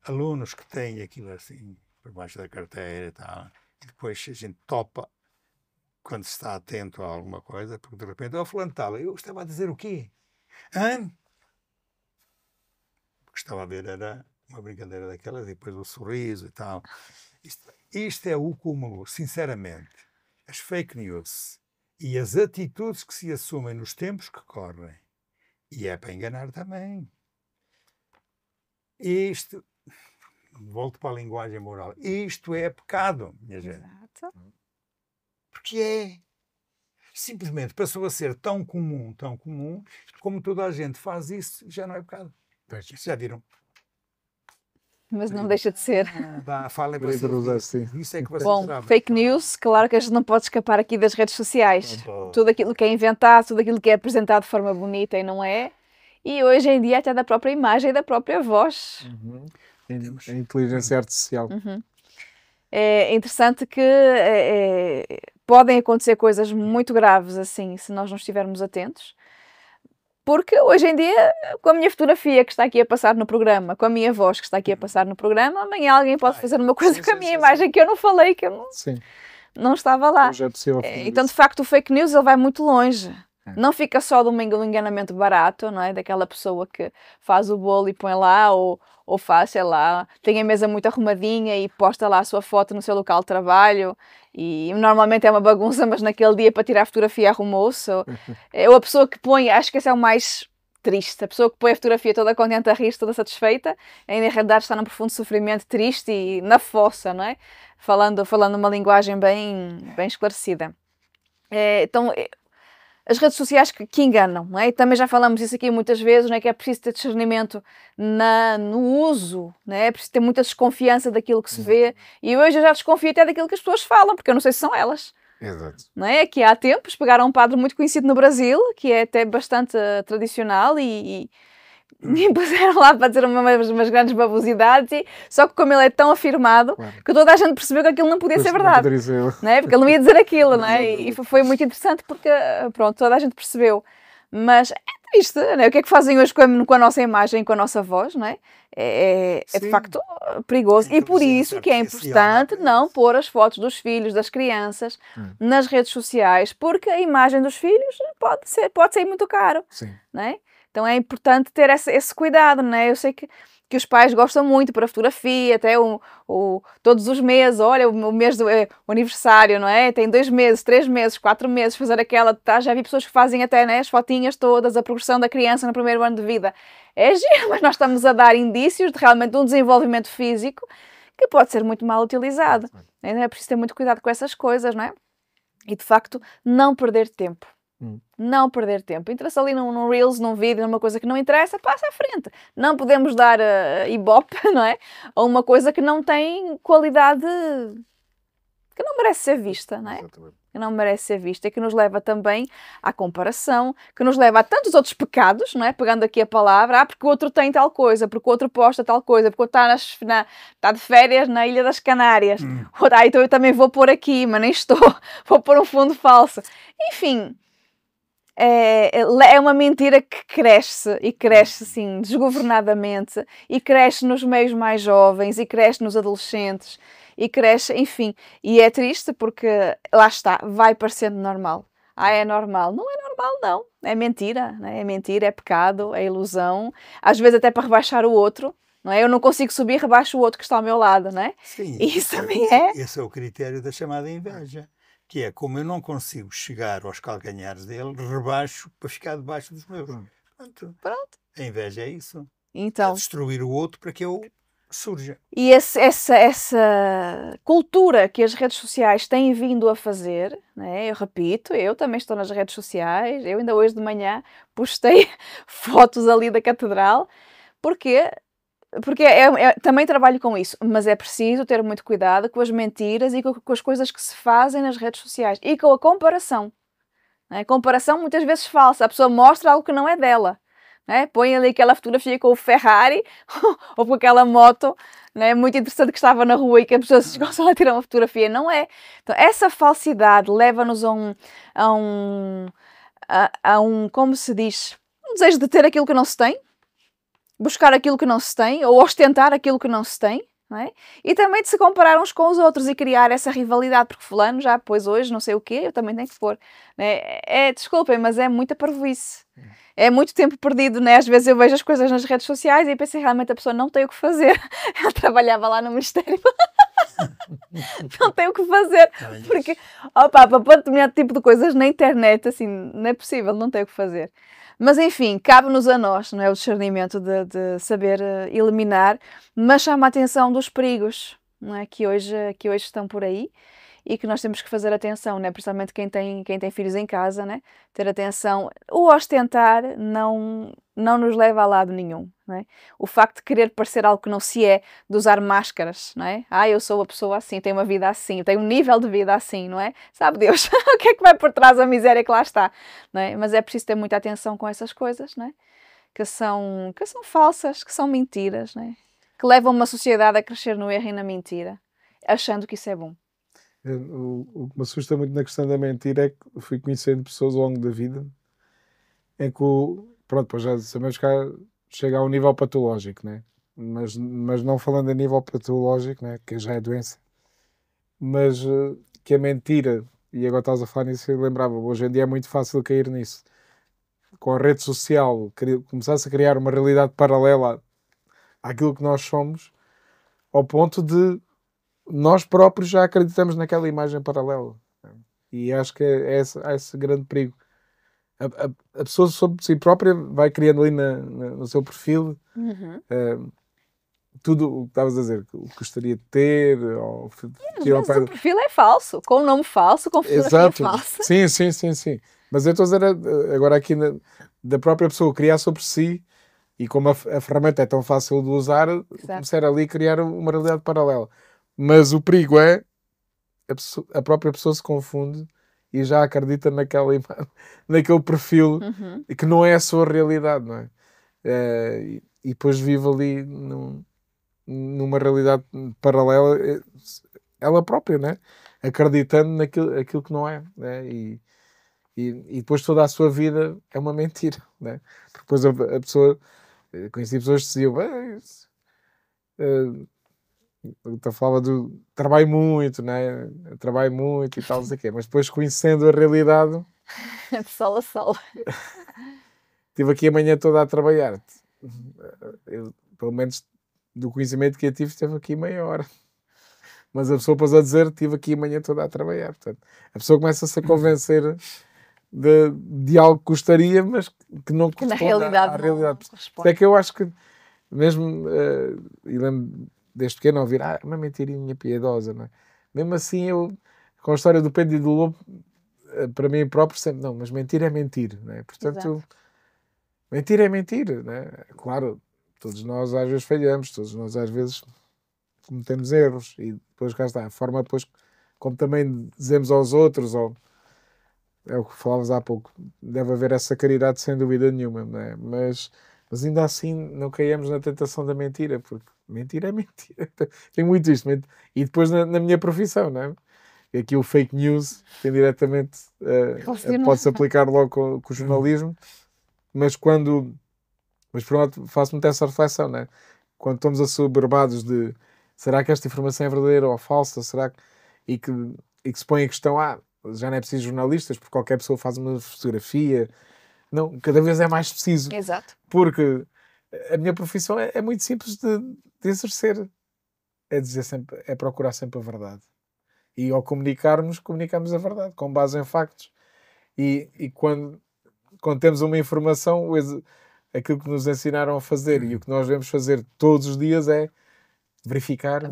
B: alunos que têm aquilo assim, por baixo da carteira e tal, e depois a gente topa quando se está atento a alguma coisa, porque de repente, fulano tal, eu estava a dizer o quê? Hã? O que estava a ver era uma brincadeira daquelas, e depois o sorriso e tal. Isto é o cúmulo, sinceramente. As fake news e as atitudes que se assumem nos tempos que correm. E é para enganar também. Isto, volto para a linguagem moral, isto é pecado, minha gente.
C: Exato.
B: Porque é. Simplesmente passou a ser tão comum, como toda a gente faz isso, já não é pecado. Já viram?
C: Mas não deixa de ser.
B: Fala para isso é que vocês
C: Bom,
B: sabem.
C: fake news, claro que a gente não pode escapar aqui das redes sociais. Tudo aquilo que é inventado, tudo aquilo que é apresentado de forma bonita e não é. E hoje em dia até da própria imagem e da própria voz.
A: A inteligência artificial.
C: É interessante que podem acontecer coisas muito graves assim, se nós não estivermos atentos. Porque hoje em dia, com a minha fotografia que está aqui a passar no programa, com a minha voz que está aqui a passar no programa, amanhã alguém pode fazer uma coisa com a minha imagem que eu não falei, que eu não estava lá.
A: Hoje é possível fazer
C: Então,
A: isso.
C: de facto, o fake news ele vai muito longe. Não fica só do enganamento barato, não é? Daquela pessoa que faz o bolo e põe lá, ou faz, sei lá, tem a mesa muito arrumadinha e posta lá a sua foto no seu local de trabalho e normalmente é uma bagunça, mas naquele dia para tirar a fotografia arrumou-se. Ou a pessoa que põe, acho que esse é o mais triste. A pessoa que põe a fotografia toda contente a rir, toda satisfeita, ainda em realidade está num profundo sofrimento, triste e na fossa, não é? Falando uma linguagem bem esclarecida. Então, as redes sociais que enganam, não é? E também já falamos isso aqui muitas vezes, não é? Que é preciso ter discernimento no uso, não é? É preciso ter muita desconfiança daquilo que se vê, e hoje eu já desconfio até daquilo que as pessoas falam, porque eu não sei se são elas.
A: Exato.
C: Não é? Que há tempos pegaram um padre muito conhecido no Brasil, que é até bastante tradicional, e puseram lá para dizer umas grandes babosidades, só que como ele é tão afirmado, que toda a gente percebeu que aquilo não podia ser verdade, não é? Porque ele não ia dizer aquilo, não é? E foi muito interessante porque, pronto, toda a gente percebeu. Mas é triste, não é? O que é que fazem hoje com a nossa imagem, com a nossa voz, não é? É de facto perigoso, e por isso que é importante não pôr as fotos dos filhos, das crianças, nas redes sociais, porque a imagem dos filhos pode ser muito caro, não é? Então é importante ter esse cuidado, não é? Eu sei que os pais gostam muito para a fotografia, até todos os meses, olha, o mês do aniversário, não é? Tem 2 meses, 3 meses, 4 meses, fazer aquela, já vi pessoas que fazem até, né, as fotinhas todas, a progressão da criança no primeiro ano de vida. É giro, mas nós estamos a dar indícios de realmente um desenvolvimento físico que pode ser muito mal utilizado. É preciso ter muito cuidado com essas coisas, não é? E de facto, não perder tempo. Não perder tempo. Interessa ali num Reels, num vídeo, numa coisa que não interessa, passa à frente. Não podemos dar ibope, não é? A uma coisa que não tem qualidade, que não merece ser vista, não é?
A: Exatamente.
C: Que não merece ser vista e que nos leva também à comparação, que nos leva a tantos outros pecados, não é? Pegando aqui a palavra, porque o outro tem tal coisa, porque o outro posta tal coisa, porque o outro está de férias na Ilha das Canárias. Então eu também vou pôr aqui, mas nem estou. Vou pôr um fundo falso. Enfim, é uma mentira que cresce, e cresce assim desgovernadamente, e cresce nos meios mais jovens, e cresce nos adolescentes, e cresce, enfim, e é triste porque lá está, vai parecendo normal. É normal. Não é normal, não. É mentira, não é? É mentira, é pecado, é ilusão, às vezes até para rebaixar o outro, não é? Eu não consigo subir, rebaixo o outro que está ao meu lado, não é?
B: Sim,
C: e isso também é.
B: Esse é o critério da chamada inveja. Que é, como eu não consigo chegar aos calcanhares dele, rebaixo para ficar debaixo dos meus. Pronto. A inveja é isso.
C: Então,
B: é destruir o outro para que eu surja.
C: E essa cultura que as redes sociais têm vindo a fazer, né? Eu repito, eu também estou nas redes sociais, eu ainda hoje de manhã postei fotos ali da catedral. Porquê? Porque também trabalho com isso, mas é preciso ter muito cuidado com as mentiras e com as coisas que se fazem nas redes sociais e com a comparação. Né? Comparação muitas vezes falsa. A pessoa mostra algo que não é dela. Né? Põe ali aquela fotografia com o Ferrari ou com aquela moto, né? Muito interessante, que estava na rua e que a pessoa se chegou só a tirar uma fotografia. Não é. Então, essa falsidade leva-nos a um, como se diz, um desejo de ter aquilo que não se tem, buscar aquilo que não se tem, ou ostentar aquilo que não se tem, não é? E também de se comparar uns com os outros e criar essa rivalidade, porque fulano já pôs hoje não sei o quê, eu também tenho que pôr. Né? Desculpem, mas é muita parvoíce. É muito tempo perdido, né? Às vezes eu vejo as coisas nas redes sociais e pensei, realmente a pessoa não tem o que fazer. Ela trabalhava lá no Ministério. Não tem o que fazer. Porque, para determinado tipo de coisas na internet, assim, não é possível, não tem o que fazer. Mas enfim, cabe-nos a nós, não é, o discernimento de saber eliminar, mas chama a atenção dos perigos, não é, que hoje estão por aí e que nós temos que fazer atenção, né, principalmente quem tem filhos em casa, né, ter atenção. O ostentar não nos leva a lado nenhum, não é? O facto de querer parecer algo que não se é, de usar máscaras, não é? Eu sou uma pessoa assim, tenho uma vida assim, tenho um nível de vida assim, não é? Sabe Deus o que é que vai por trás da miséria que lá está, não é? Mas é preciso ter muita atenção com essas coisas, não é? Que são falsas, que são mentiras, não é? Que levam uma sociedade a crescer no erro e na mentira, achando que isso é bom.
A: O que me assusta muito na questão da mentira é que fui conhecendo pessoas ao longo da vida em que pronto, pois já sabemos que chega a um nível patológico, né? Mas não falando a nível patológico, né? Que já é doença, mas que a mentira, e agora estás a falar nisso, eu lembrava, hoje em dia é muito fácil cair nisso. Com a rede social, começasse a criar uma realidade paralela àquilo que nós somos, ao ponto de nós próprios já acreditamos naquela imagem paralela. E acho que há esse grande perigo. a pessoa sobre si própria vai criando ali no seu perfil tudo o que estavas a dizer, o que gostaria de ter, ou
C: às vezes o perfil é falso, com um nome falso, com fotografia falsa.
A: Sim. Mas eu estou a dizer agora aqui da própria pessoa criar sobre si, e como a ferramenta é tão fácil de usar, começar ali a criar uma realidade paralela. Mas o perigo é a própria pessoa se confunde e já acredita naquele perfil que não é a sua realidade, não é? E depois vive ali numa realidade paralela, ela própria, né? Acreditando naquilo que não é, né? E depois toda a sua vida é uma mentira, né? Porque depois a pessoa, conheci pessoas que diziam, eu falava do trabalho muito, né? Trabalho muito e tal, não sei o quê, mas depois conhecendo a realidade
C: de sol a sol.
A: Estive aqui a manhã toda a trabalhar. Eu, pelo menos do conhecimento que eu tive, esteve aqui meia hora. Mas a pessoa pôs a dizer, estive aqui a manhã toda a trabalhar. Portanto, a pessoa começa-se a convencer de algo que gostaria, mas que não corresponde à realidade. É que eu acho que, mesmo, e lembro desde pequeno ouvir, uma mentirinha piedosa, não é? Mesmo assim, eu, com a história do Pedro e do Lobo, para mim próprio, sempre, não, mas mentir é mentir, não é? Portanto, mentir é mentir, não é? Claro, todos nós às vezes falhamos, todos nós às vezes cometemos erros, e depois cá está, a forma depois, como também dizemos aos outros, ou é o que falávamos há pouco, deve haver essa caridade sem dúvida nenhuma, não é? Mas ainda assim não caímos na tentação da mentira, porque mentira é mentira. Tem muito isto. E depois na minha profissão, não é? Aqui o fake news tem diretamente, pode-se aplicar logo com o jornalismo, mas pronto, faço muito essa reflexão, não é? Quando estamos assoberbados de será que esta informação é verdadeira ou falsa, e que se põe a questão, já não é preciso jornalistas, porque qualquer pessoa faz uma fotografia. Não, cada vez é mais preciso.
C: Exato.
A: Porque a minha profissão é muito simples de exercer. É dizer sempre, é procurar sempre a verdade. E ao comunicamos a verdade, com base em factos. E quando temos uma informação, aquilo que nos ensinaram a fazer e o que nós devemos fazer todos os dias é verificar.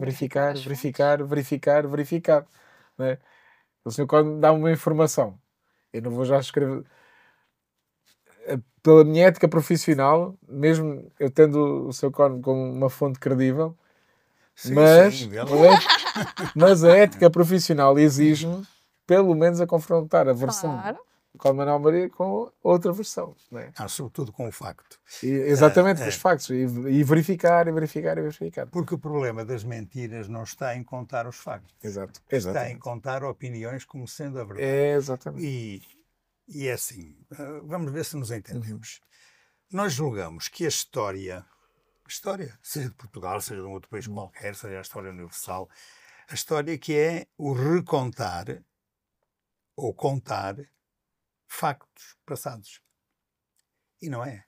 A: Não é? O senhor quando dá uma informação, eu não vou já escrever... Pela minha ética profissional, mesmo eu tendo o seu Cónigo como uma fonte credível, mas a ética profissional exige-me, pelo menos, a confrontar a versão do Cónigo Manuel Maria com outra versão. Não é?
B: Sobretudo com o facto.
A: Exatamente, com os factos. E verificar.
B: Porque o problema das mentiras não está em contar os factos.
A: Exato.
B: Está em contar opiniões como sendo a verdade.
A: Exatamente.
B: E é assim, vamos ver se nos entendemos. Nós julgamos que a história, seja de Portugal, seja de um outro país qualquer, seja a história universal, a história que é o recontar ou contar factos passados. E não é.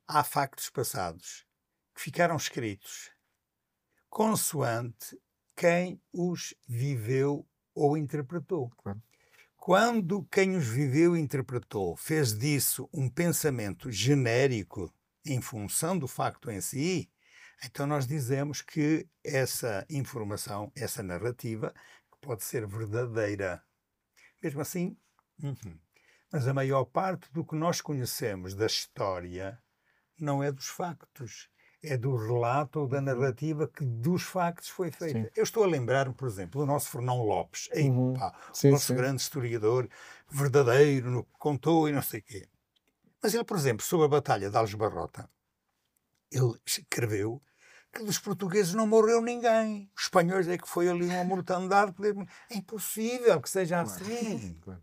B: Há factos passados que ficaram escritos consoante quem os viveu ou interpretou.
A: Claro.
B: Quando quem os viveu e interpretou fez disso um pensamento genérico em função do facto em si, então nós dizemos que essa informação, essa narrativa, pode ser verdadeira. Mesmo assim, mas a maior parte do que nós conhecemos da história não é dos factos, é do relato ou da narrativa que dos factos foi feita. Sim. Eu estou a lembrar-me, por exemplo, do nosso Fernão Lopes, o nosso grande historiador, verdadeiro, no que contou e não sei o quê. Mas ele, por exemplo, sobre a Batalha de Aljubarrota, ele escreveu que dos portugueses não morreu ninguém. Os espanhóis é que foi ali uma mortandade. É impossível que seja assim. Claro.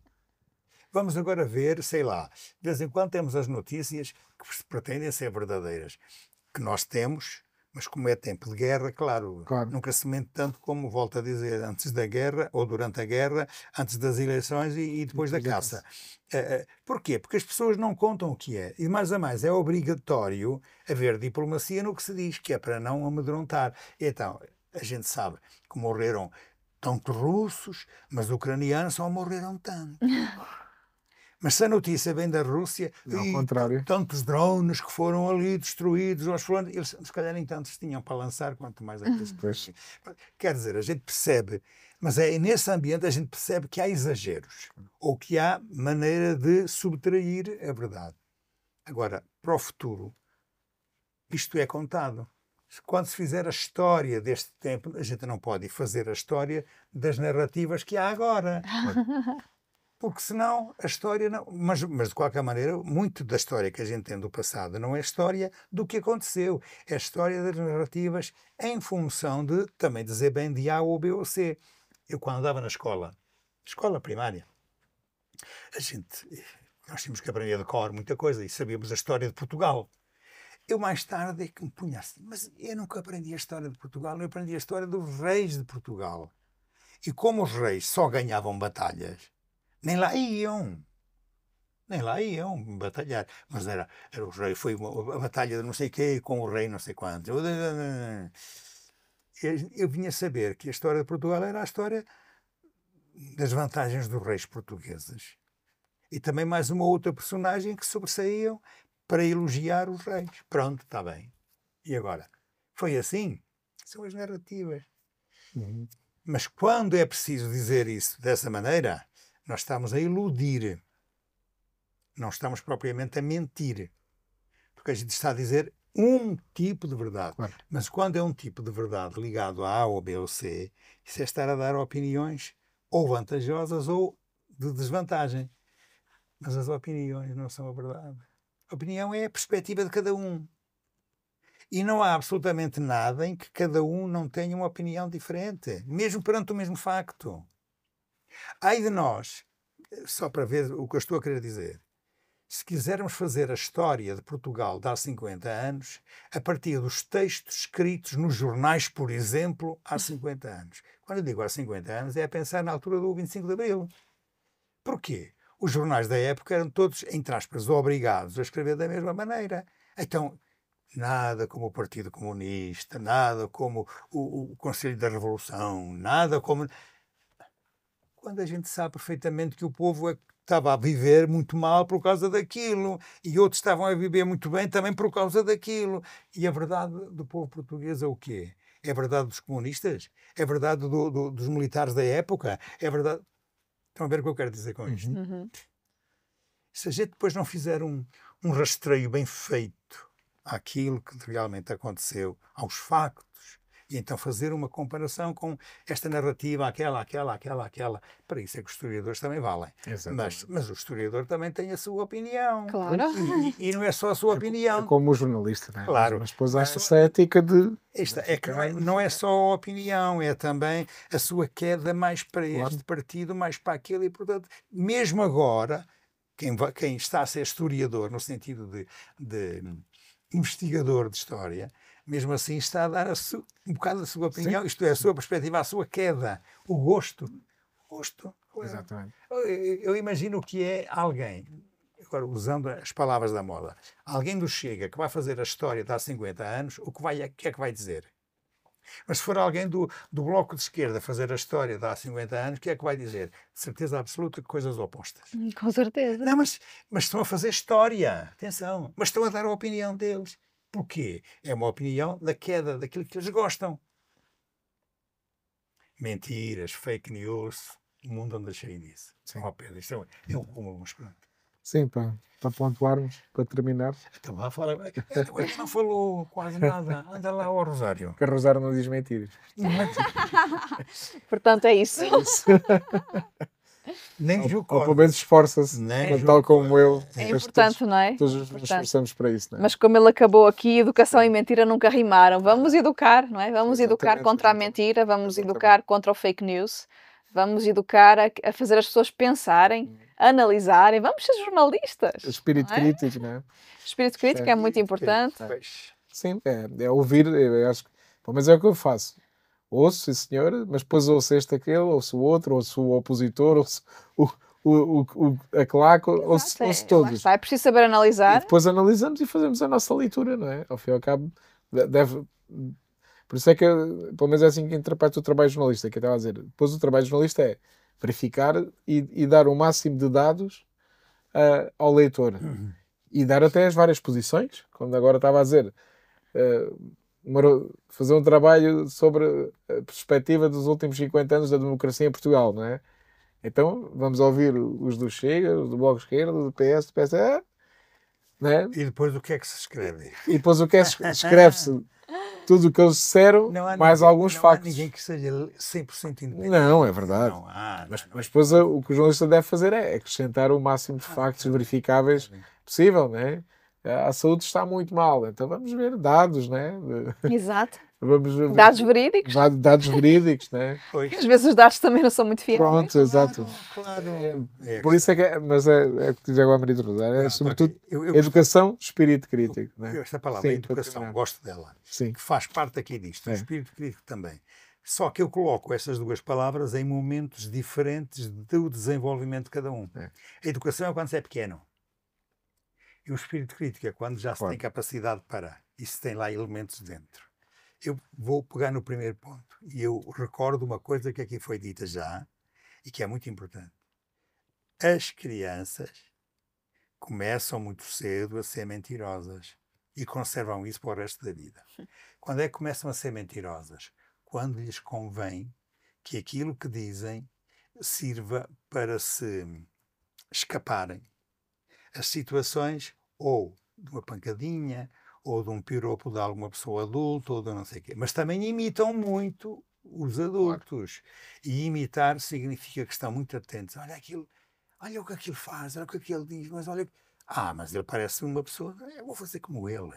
B: Vamos agora ver, sei lá, de vez em quando temos as notícias que pretendem ser verdadeiras, que nós temos, mas como é tempo de guerra, claro. Nunca se mente tanto como, volto a dizer, antes da guerra, ou durante a guerra, antes das eleições e depois da caça. Porquê? Porque as pessoas não contam o que é. E mais a mais, é obrigatório haver diplomacia no que se diz, que é para não amedrontar. Então, a gente sabe que morreram tantos russos, mas ucranianos só morreram tanto. Mas se a notícia vem da Rússia,
A: ao contrário.
B: Tantos drones que foram ali destruídos, eles se calhar nem tantos tinham para lançar, quanto mais aqueles. Quer dizer, a gente percebe, mas é nesse ambiente a gente percebe que há exageros, ou que há maneira de subtrair a verdade. Agora, para o futuro, isto é contado. Quando se fizer a história deste tempo, a gente não pode fazer a história das narrativas que há agora. Porque senão a história não... Mas de qualquer maneira, muito da história que a gente tem do passado não é história do que aconteceu. É a história das narrativas em função de também dizer bem de A ou B ou C. Eu quando andava na escola primária, nós tínhamos que aprender de cor muita coisa e sabíamos a história de Portugal. Eu mais tarde é que me punha assim, mas eu nunca aprendi a história de Portugal, eu aprendi a história dos reis de Portugal. E como os reis só ganhavam batalhas, nem lá iam batalhar. Mas era o rei, foi a batalha de não sei quê com o rei não sei quanto. Eu vinha saber que a história de Portugal era a história das vantagens dos reis portugueses. E também mais uma outra personagem que sobressaíam para elogiar os reis. Pronto, está bem. E agora? Foi assim? São as narrativas. Mas quando é preciso dizer isso dessa maneira, nós estamos a iludir. Não estamos propriamente a mentir. Porque a gente está a dizer um tipo de verdade. Claro. Mas quando é um tipo de verdade ligado a A ou B ou C, isso é estar a dar opiniões ou vantajosas ou de desvantagem. Mas as opiniões não são a verdade. A opinião é a perspectiva de cada um. E não há absolutamente nada em que cada um não tenha uma opinião diferente, mesmo perante o mesmo facto. Ai de nós, só para ver o que eu estou a querer dizer, se quisermos fazer a história de Portugal de há 50 anos, a partir dos textos escritos nos jornais, por exemplo, há 50 anos. Quando eu digo há 50 anos, é a pensar na altura do 25 de Abril. Porquê? Os jornais da época eram todos, entre aspas, obrigados a escrever da mesma maneira. Então, nada como o Partido Comunista, nada como o Conselho da Revolução, nada como... Quando a gente sabe perfeitamente que o povo estava a viver muito mal por causa daquilo e outros estavam a viver muito bem também por causa daquilo. E a verdade do povo português é o quê? É a verdade dos comunistas? É a verdade dos militares da época? É a verdade... Estão a ver o que eu quero dizer com isto? Se a gente depois não fizer um rastreio bem feito àquilo que realmente aconteceu, aos factos, e então fazer uma comparação com esta narrativa, aquela, para isso é que os historiadores também valem. Mas o historiador também tem a sua opinião.
C: Claro.
B: E não é só a sua opinião.
A: É como o jornalista, não é?
B: Claro.
A: Mas depois há essa ética de...
B: É que não é só a opinião, é também a sua queda mais para este partido, mais para aquele, e portanto, mesmo agora, quem está a ser historiador, no sentido de investigador de história, mesmo assim está a dar um bocado a sua opinião, isto é, a sua perspectiva, a sua queda, o gosto.
A: Exatamente.
B: Eu imagino que é alguém, agora usando as palavras da moda, alguém do Chega que vai fazer a história de há 50 anos, o que é que vai dizer? Mas se for alguém do Bloco de Esquerda fazer a história de há 50 anos, o que é que vai dizer? De certeza absoluta que coisas opostas.
C: Com certeza.
B: Não, mas estão a fazer história, atenção, mas estão a dar a opinião deles. Porquê? É uma opinião da queda daquilo que eles gostam. Mentiras, fake news, o mundo anda cheio disso. Oh, Pedro, isto é um cúmulo, mas pronto.
A: Sim, para pontuarmos, para terminar.
B: Então lá fala, não falou quase nada. Anda lá ao Rosário.
A: Que o Rosário não diz mentiras.
C: Portanto, é isso.
B: Nem
A: ou pelo menos esforça-se, tal como eu.
C: É importante, não é?
A: Todos nos esforçamos para isso, não é?
C: Mas como ele acabou aqui, educação e mentira nunca rimaram. Vamos educar, não é? Vamos educar contra a mentira, vamos educar contra o fake news, vamos educar a fazer as pessoas pensarem, analisarem. Vamos ser jornalistas.
A: Espírito crítico, não é?
C: Espírito crítico é muito importante.
A: Sim, é ouvir, eu acho que, pelo menos é o que eu faço. Ouço, sim senhor, mas depois ouço aquele, ouço o outro, ouço o opositor, ouço a claque, ouço todos.
C: É preciso saber analisar.
A: E depois analisamos e fazemos a nossa leitura, não é? Ao fim e ao cabo, por isso é que, pelo menos é assim que interpreto o trabalho jornalista, que eu estava a dizer. Depois o trabalho jornalista é verificar e dar o máximo de dados ao leitor. E dar até as várias posições, como agora estava a dizer, fazer um trabalho sobre a perspectiva dos últimos 50 anos da democracia em Portugal, não é? Então vamos ouvir os do Chega, os do Bloco de Esquerda, do PS, do PSD, não é?
B: E depois o que é que se escreve?
A: E depois o que é escreve-se? Tudo o que eles disseram, mais alguns factos.
B: Não há ninguém que seja 100% independente.
A: Não, é verdade. Mas depois o que o jornalista deve fazer é acrescentar o máximo de factos verificáveis possível, não é? A saúde está muito mal, então vamos ver dados, não é?
C: Exato.
A: Vamos
C: dados verídicos.
A: Dados verídicos, não é?
C: Às vezes os dados também não são muito fiéis.
A: Pronto, exato.
B: Claro.
A: Por isso é que mas é o que diz agora a Maria de Rosário, é sobretudo educação, espírito crítico. Não é?
B: Esta palavra, educação, gosto dela.
A: Sim.
B: Que faz parte aqui disto, o espírito crítico também. Só que eu coloco essas duas palavras em momentos diferentes do desenvolvimento de cada um. A educação é quando se é pequeno. E o espírito crítico é quando já se tem capacidade para. E se tem lá elementos dentro. Eu vou pegar no primeiro ponto. E eu recordo uma coisa que aqui foi dita já e que é muito importante. As crianças começam muito cedo a ser mentirosas e conservam isso para o resto da vida. Quando é que começam a ser mentirosas? Quando lhes convém que aquilo que dizem sirva para se escaparem. As situações ou de uma pancadinha, ou de um piropo de alguma pessoa adulta, ou de não sei o quê. Mas também imitam muito os adultos. E imitar significa que estão muito atentos. Olha aquilo, olha o que aquilo faz, olha o que aquilo diz, mas olha... mas ele parece uma pessoa, eu vou fazer como ele.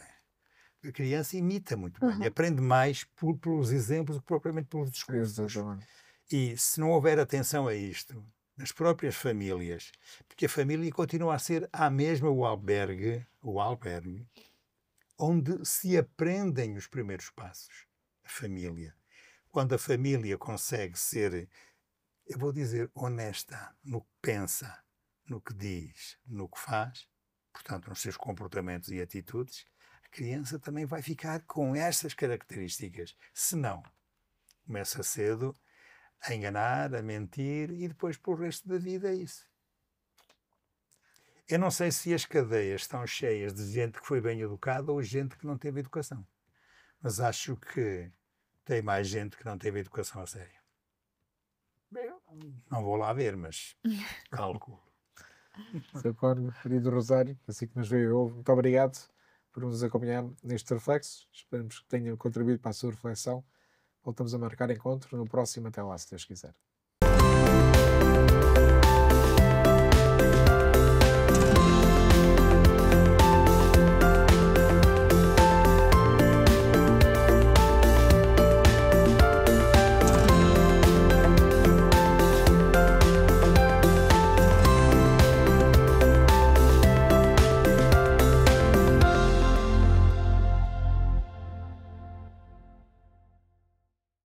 B: A criança imita muito bem, aprende mais pelos exemplos do que propriamente pelos discursos.
A: Exatamente.
B: E se não houver atenção a isto, nas próprias famílias, porque a família continua a ser a mesma o albergue, onde se aprendem os primeiros passos. A família. Quando a família consegue ser, eu vou dizer, honesta no que pensa, no que diz, no que faz, portanto, nos seus comportamentos e atitudes, a criança também vai ficar com estas características. Se não, começa cedo a enganar, a mentir e depois pelo resto da vida é isso. Eu não sei se as cadeias estão cheias de gente que foi bem educada ou gente que não teve educação. Mas acho que tem mais gente que não teve educação a sério. Eu não vou lá ver, mas calculo.
A: Sr. Cónigo, querido Rosário, assim que nos veio, muito obrigado por nos acompanhar neste reflexo. Esperamos que tenha contribuído para a sua reflexão. Voltamos a marcar encontro no próximo. Até lá, se Deus quiser.